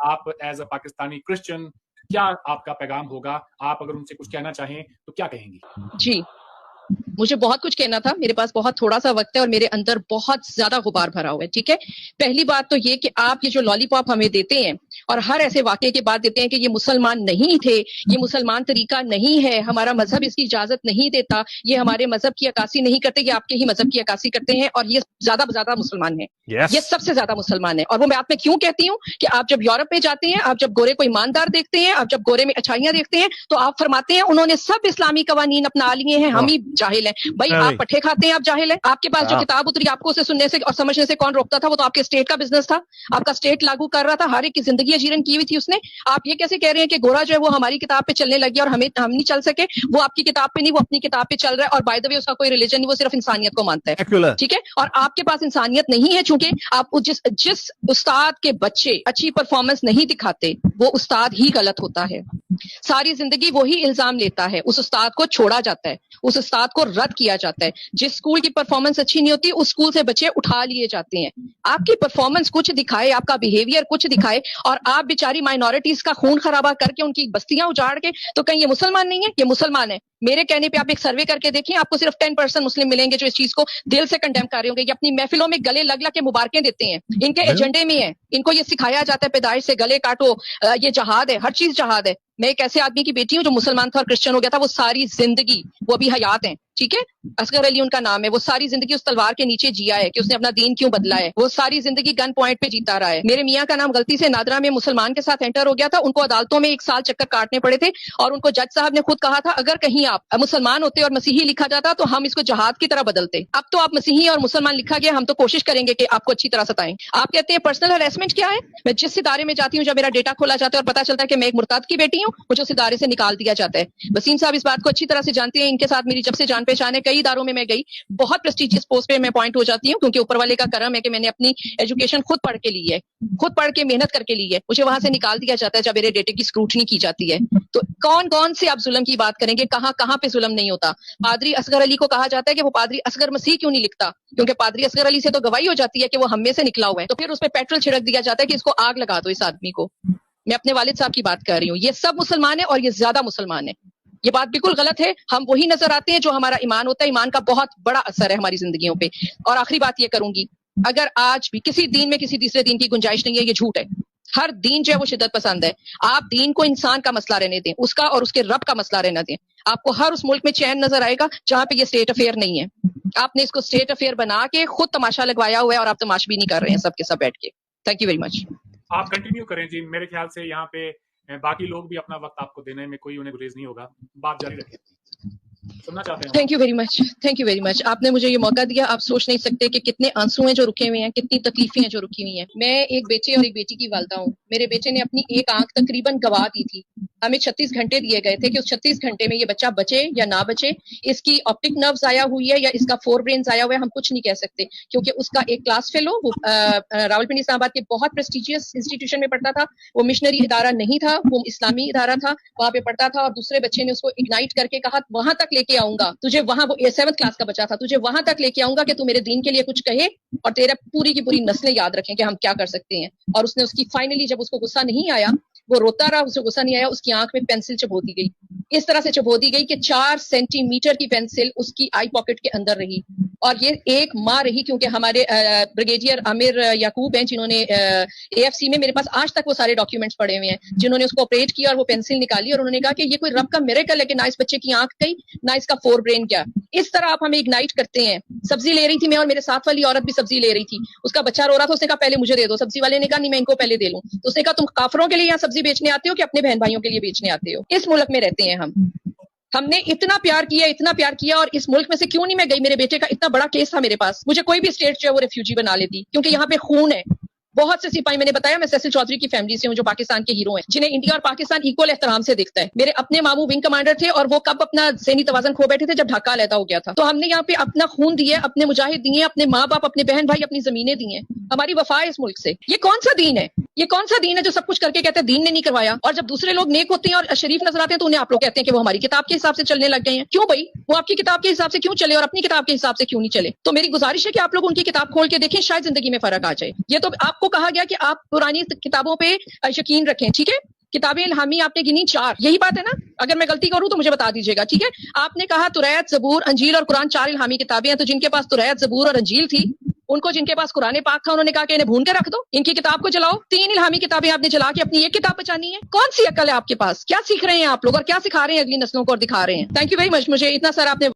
آپ as a Pakistani Christian کیا آپ کا پیغام ہوگا؟ آپ اگر ان سے کچھ کہنا چاہیں تو کیا کہیں گی؟ جی مجھے بہت کچھ کہنا تھا، میرے پاس بہت تھوڑا سا وقت ہے اور میرے اندر بہت زیادہ غبار بھرا ہوا ہے. ٹھیک ہے، پہلی بات تو یہ کہ آپ یہ جو لالی پاپ ہمیں دیتے ہیں اور ہر ایسے واقعے کے بعد دیتے ہیں کہ یہ مسلمان نہیں تھے، یہ مسلمان طریقہ نہیں ہے، ہمارا مذہب اس کی اجازت نہیں دیتا، یہ ہمارے مذہب کی عکاسی نہیں کرتے، یہ آپ کے ہی مذہب کی عکاسی کرتے ہیں اور یہ زیادہ مسلمان ہیں. یہ سب سے زیادہ مسلمان ہے. اور وہ میں آپ میں کیوں کہتی ہوں کہ آپ جب یورپ میں جاتے ہیں، آپ جب گورے کو ایماندار دیکھتے ہیں، آپ جب گورے میں اچھائیاں دیکھتے ہیں تو آپ فرماتے ہیں انہوں نے سب اسلامی قوانین اپنا لیے ہیں، ہم ہی جاہل ہیں. بھائی آپ پٹھے کھاتے ہیں، آپ جاہل ہیں. آپ کے پاس جو کتاب اتری آپ کو اسے سننے سے اور سمجھنے سے کون روکتا تھا؟ وہ تو آپ کے اسٹیٹ کا بزنس تھا، آپ کا اسٹیٹ لاگو کر رہا تھا، ہر ایک کی زندگی اجیرن کی ہوئی تھی اس نے. آپ یہ کیسے کہہ رہے ہیں کہ گورا جو ہے وہ ہماری کتاب پہ چلنے لگے اور ہم نہیں چل سکے؟ وہ آپ کی کتاب پہ نہیں، وہ اپنی کتاب پہ چل رہا ہے. اور بائی دا وے اس کا کوئی ریلیجن نہیں، وہ صرف انسانیت کو مانتا ہے. ٹھیک ہے، اور آپ کے پاس انسانیت نہیں ہے چونکہ آپ جس استاد کے بچے اچھی پرفارمنس نہیں دکھاتے وہ استاد ہی غلط ہوتا ہے. ساری زندگی وہی الزام لیتا ہے، اس استاد کو چھوڑا جاتا ہے، اس استاد کو رد کیا جاتا ہے. جس اسکول کی پرفارمنس اچھی نہیں ہوتی اس اسکول سے بچے اٹھا لیے جاتے ہیں. آپ کی پرفارمنس کچھ دکھائے، آپ کا بیہیویئر کچھ دکھائے اور آپ بیچاری مائنورٹیز کا خون خرابہ کر کے ان کی بستیاں اجاڑ کے تو کہیں یہ مسلمان نہیں ہے؟ یہ مسلمان ہے. میرے کہنے پہ آپ ایک سروے کر کے دیکھیں، آپ کو صرف 10% مسلم ملیں گے جو اس چیز کو دل سے کنڈیم کر رہے ہوں گے. یہ اپنی محفلوں میں گلے لگ کے مبارکیں دیتے ہیں، ان کے ایجنڈے میں ہے، ان کو یہ سکھایا جاتا ہے پیدائش سے گلے کاٹو، یہ جہاد ہے، ہر چیز جہاد ہے. میں ایک ایسے آدمی کی بیٹی ہوں جو مسلمان تھا اور کرسچن ہو گیا تھا، وہ ساری زندگی، وہ ابھی حیات ہیں، ٹھیک ہے، اصغر علی ان کا نام ہے، وہ ساری زندگی اس تلوار کے نیچے جیا ہے کہ اس نے اپنا دین کیوں بدلا ہے. وہ ساری زندگی گن پوائنٹ پہ جیتا رہا ہے. میرے میاں کا نام غلطی سے نادرا میں مسلمان کے ساتھ انٹر ہو گیا تھا، ان کو عدالتوں میں 1 سال چکر کاٹنے پڑے تھے اور ان کو جج صاحب نے خود کہا تھا اگر کہیں آپ مسلمان ہوتے اور مسیحی لکھا جاتا تو ہم اس کو جہاد کی طرح بدلتے. اب تو آپ مسیحی اور مسلمان لکھا گیا، ہم تو کوشش کریں گے کہ آپ کو اچھی طرح ستائیں. آپ کہتے ہیں پرسنل ہراسمنٹ کیا ہے؟ میں جس ادارے میں جاتی ہوں جب میرا ڈیٹا کھولا جاتا ہے اور پتا چلتا ہے کہ میں ایک مرتد کی بیٹی ہوں، مجھے اس ادارے سے نکال دیا جاتا ہے. وسیم صاحب اس بات کو اچھی طرح سے جانتے ہیں، ان کے ساتھ میری جب سے جان پہچان ہے، کئی اداروں میں گئی، بہت پریسٹیجیس پوسٹ پہ میں اپوائنٹ ہو جاتی ہوں کیونکہ اوپر والے کا کرم ہے کہ میں نے اپنی ایجوکیشن خود پڑھ کے لی ہے، خود پڑھ کے محنت کر کے لی ہے. مجھے وہاں سے نکال دیا جاتا ہے جب میرے ڈیٹے کی اسکروٹنی کی جاتی ہے. تو کون سے آپ ظلم کی بات کریں گے؟ کہاں پہ ظلم نہیں ہوتا؟ پادری اصغر علی کو کہا جاتا ہے کہ وہ پادری اصغر مسیح کیوں نہیں لکھتا؟ کیونکہ پادری اصغر علی سے تو گواہی ہو جاتی ہے کہ وہ ہم میں سے نکلا ہوا ہے. تو پھر اس پہ پیٹرول چھڑک دیا جاتا ہے کہ اس کو آگ لگا دو اس آدمی کو. میں اپنے والد صاحب کی بات کر رہی ہوں. یہ سب مسلمان ہیں اور یہ زیادہ مسلمان ہیں. یہ بات بالکل غلط ہے. ہم وہی نظر آتے ہیں جو ہمارا ایمان ہوتا ہے. ایمان کا بہت بڑا اثر ہے ہماری زندگیوں پہ. اور آخری بات یہ کروں گی، اگر آج بھی کسی دین میں کسی تیسرے دین کی گنجائش نہیں ہے، یہ جھوٹ ہے. ہر دین جو ہے وہ شدت پسند ہے. آپ دین کو انسان کا مسئلہ رہنے دیں، اس کا اور اس کے رب کا مسئلہ رہنا دیں. آپ کو ہر اس ملک میں چین نظر آئے گا جہاں پہ یہ اسٹیٹ افیئر نہیں ہے. آپ نے اس کو اسٹیٹ افیئر بنا کے خود تماشا لگوایا ہوا ہے اور آپ تماشبینی نہیں کر رہے ہیں سب کے سب بیٹھ کے. Thank you very much. آپ کنٹینیو کریں جی. میرے خیال سے یہاں پہ باقی لوگ بھی اپنا وقت آپ کو دینے میں کوئی انہیں گریز نہیں ہوگا. بات جاری رکھیں، سننا چاہتے ہیں. Thank you very much, thank you very much. آپ نے مجھے یہ موقع دیا. آپ سوچ نہیں سکتے کہ کتنے آنسو ہیں جو رکے ہوئے ہیں، کتنی تکلیفیں ہیں جو رکی ہوئی ہیں. میں ایک بیٹے اور ایک بیٹی کی والدہ ہوں. میرے بیٹے نے اپنی ایک آنکھ تقریباً گوا دی تھی. ہمیں 36 گھنٹے دیے گئے تھے کہ اس 36 گھنٹے میں یہ بچہ بچے یا نہ بچے. اس کی آپٹک نرو ضائع ہوئی ہے یا اس کا 4 برین ضائع ہوا ہے، ہم کچھ نہیں کہہ سکتے کیونکہ اس کا ایک کلاس فیلو وہ راولپنڈی اسلام آباد کے بہت پریسٹیجیس انسٹیٹیوشن میں پڑھتا تھا. وہ مشنری ادارہ نہیں تھا، وہ اسلامی ادارہ تھا، وہاں پہ پڑھتا تھا. اور دوسرے بچے نے اس کو اگنائٹ کر کے کہا وہاں تک لے کے آؤں گا تجھے، وہاں وہ 7th کلاس کا بچہ تھا، تجھے وہاں تک لے کے آؤں گا کہ تو میرے دین کے لیے کچھ کہے اور تیرا پوری کی پوری نسلیں یاد رکھیں کہ ہم کیا کر سکتے ہیں. اور اس نے اس کی فائنلی جب اس کو غصہ نہیں آیا، وہ روتا رہا، اسے غصہ نہیں آیا، اس کی آنکھ میں پینسل چبھو دی گئی. اس طرح سے چبھو دی گئی کہ 4 سینٹی میٹر کی پینسل اس کی آئی پاکٹ کے اندر رہی. اور یہ ایک ماں رہی کیونکہ ہمارے بریگیڈیئر عامر یعقوب ہیں جنہوں نے اے ایف سی میں، میرے پاس آج تک وہ سارے ڈاکیومنٹس پڑے ہوئے ہیں، جنہوں نے اس کو آپریٹ کیا اور وہ پینسل نکالی اور انہوں نے کہا کہ یہ کوئی رب کا میریکل ہے کہ نہ اس بچے کی آنکھ گئی نہ اس کا 4 برین گیا. اس طرح آپ ہمیں اگنائٹ کرتے ہیں. سبزی لے رہی تھی میں اور میرے ساتھ والی عورت بھی سبزی لے رہی تھی. اس کا بچہ رو رہا تھا، اس نے کہا پہلے مجھے دے دو. سبزی والے نے کہا نہیں میں ان کو پہلے دے لوں. تو اس نے کہا تم کافروں کے لیے یہاں سبزی بیچنے آتے ہو کہ اپنے بہن بھائیوں کے لیے بیچنے آتے ہو؟ اس ملک میں رہتے ہیں ہم نے اتنا پیار کیا اور اس ملک میں سے کیوں نہیں میں گئی؟ میرے بیٹے کا اتنا بڑا کیس تھا میرے پاس، مجھے کوئی بھی اسٹیٹ جو ہے وہ ریفیوجی بنا لیتی کیونکہ یہاں پہ خون ہے. بہت سے سپاہی، میں نے بتایا میں سیسل چودھری کی فیملی سے ہوں جو پاکستان کے ہیرو ہیں، جنہیں انڈیا اور پاکستان ایکول احترام سے دیکھتا ہے. میرے اپنے ماموں ونگ کمانڈر تھے اور وہ کب اپنا ذہنی توازن کھو بیٹھے تھے جب ڈھاکہ علیحدہ ہو گیا تھا. تو ہم نے یہاں پہ اپنا خون دیے، اپنے مجاہد دیے، اپنے ماں باپ، اپنے بہن بھائی، اپنی زمینیں دی ہیں. ہماری وفا ہے اس ملک سے. یہ کون سا دین ہے؟ یہ کون سا دین ہے جو سب کچھ کر کے کہتے ہیں دین نے نہیں کروایا، اور جب دوسرے لوگ نیک ہوتے ہیں اور شریف نظر آتے ہیں تو انہیں آپ لوگ کہتے ہیں کہ وہ ہماری کتاب کے حساب سے چلنے لگ گئے ہیں؟ کیوں بھائی؟ وہ آپ کی کتاب کے حساب سے کیوں چلے اور اپنی کتاب کے حساب سے کیوں نہیں چلے؟ تو میری گزارش ہے کہ آپ لوگ ان کی کتاب کھول کے دیکھیں، شاید زندگی میں فرق آ جائے۔ یہ تو آپ کو کہا گیا کہ آپ پرانی کتابوں پہ یقین رکھیں، ٹھیک ہے؟ کتابیں الہامی آپ نے گنی 4، یہی بات ہے نا؟ اگر میں غلطی کروں تو مجھے بتا دیجیے گا، ٹھیک ہے؟ آپ نے کہا توریت، زبور، انجیل اور قرآن 4 الہامی کتابیں ہیں، تو جن کے پاس توریت، زبور اور انجیل تھی، ان کو جن کے پاس قرآن پاک تھا انہوں نے کہا کہ انہیں بھون کے رکھ دو، ان کی کتاب کو جلاؤ۔ 3 الہامی کتابیں آپ نے جلا کے اپنی ایک کتاب بچانی ہے؟ کون سی عقل ہے آپ کے پاس؟ کیا سیکھ رہے ہیں آپ لوگ اور کیا سکھا رہے ہیں اگلی نسلوں کو اور دکھا رہے ہیں؟ تھینک یو ویری مچ، مجھے اتنا سارا آپ نے